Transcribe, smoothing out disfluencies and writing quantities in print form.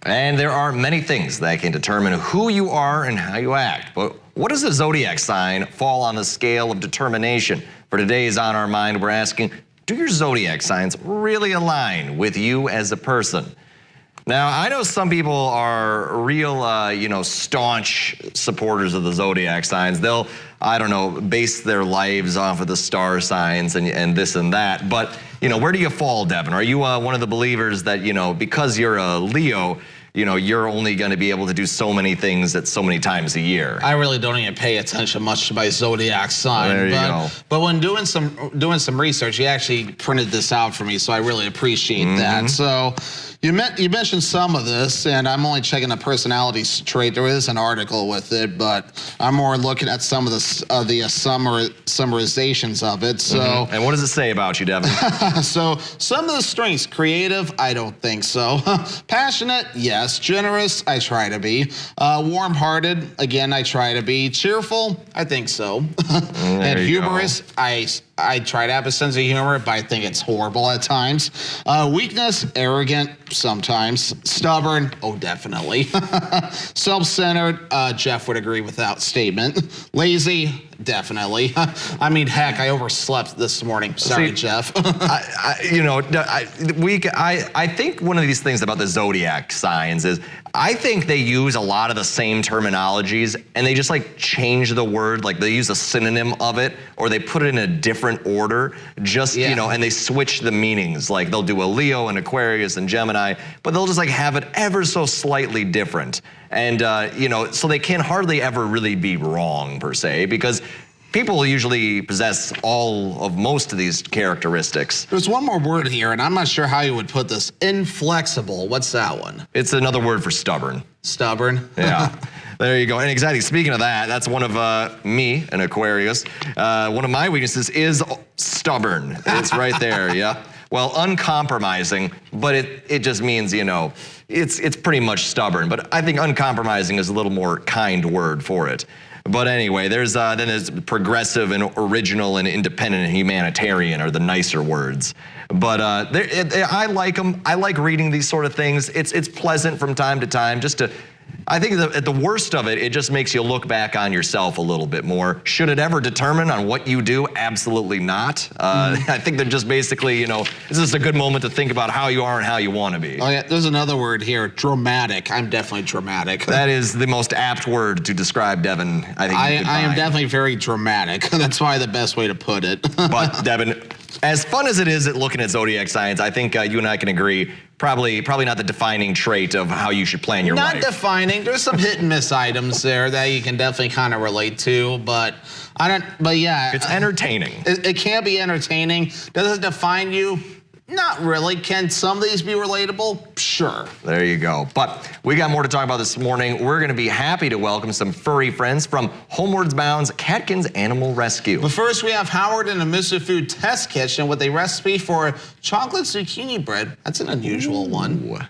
And there are many things that can determine who you are and how you act. But what does a zodiac sign fall on the scale of determination? For today's On Our Mind, we're asking, do your zodiac signs really align with you as a person? Now, I know some people are real, staunch supporters of the zodiac signs. They'll, I don't know, base their lives off of the star signs and this and that. But, where do you fall, Devin? Are you one of the believers that, because you're a Leo, you're only going to be able to do so many things at so many times a year? I really don't even pay attention much to my zodiac sign. There you go. But when doing some research, he actually printed this out for me, so I really appreciate that. So you mentioned some of this, and I'm only checking the personality trait. There is an article with it, but I'm more looking at some of the summarizations of it. So, and what does it say about you, Devin? So some of the strengths: creative, I don't think so. Passionate, yes. Generous, I try to be. Warm-hearted, again, I try to be. Cheerful, I think so. And humorous, I try to have a sense of humor, but I think it's horrible at times. Weakness, arrogant, sometimes. Stubborn, oh, definitely. Self-centered, Jeff would agree with that statement. Lazy, definitely. I mean, heck, I overslept this morning. Sorry, Jeff. I think one of these things about the zodiac signs is I think they use a lot of the same terminologies and they just like change the word, like they use a synonym of it or they put it in a different order, just, and they switch the meanings. Like they'll do a Leo and Aquarius and Gemini, but they'll just like have it ever so slightly different. And, so they can hardly ever really be wrong per se, because people usually possess most of these characteristics. There's one more word here, and I'm not sure how you would put this. Inflexible. What's that one? It's another word for stubborn. Stubborn? Yeah. There you go. And exactly, speaking of that, that's one of me, an Aquarius. One of my weaknesses is stubborn. It's right there, yeah. Well, uncompromising, but it just means, it's pretty much stubborn. But I think uncompromising is a little more kind word for it. But anyway, then there's progressive and original and independent and humanitarian are the nicer words. But I like them. I like reading these sort of things. It's pleasant from time to time just to, I think at the worst of it, it just makes you look back on yourself a little bit more. Should it ever determine on what you do? Absolutely not. I think they're just basically, this is a good moment to think about how you are and how you want to be. Oh yeah, there's another word here, dramatic. I'm definitely dramatic. That is the most apt word to describe Devin, I think. I am definitely very dramatic. That's probably the best way to put it. But Devin, as fun as it is at looking at zodiac signs, I think you and I can agree, probably not the defining trait of how you should plan your life. Not defining. There's some hit and miss items there that you can definitely kind of relate to, but yeah. It's entertaining. It can be entertaining. Does it define you? Not really. Can some of these be relatable? Sure. There you go. But we got more to talk about this morning. We're going to be happy to welcome some furry friends from Homewards Bound's Catkins Animal Rescue. But first, we have Howard in the Mr. Food Test Kitchen with a recipe for chocolate zucchini bread. That's an unusual one.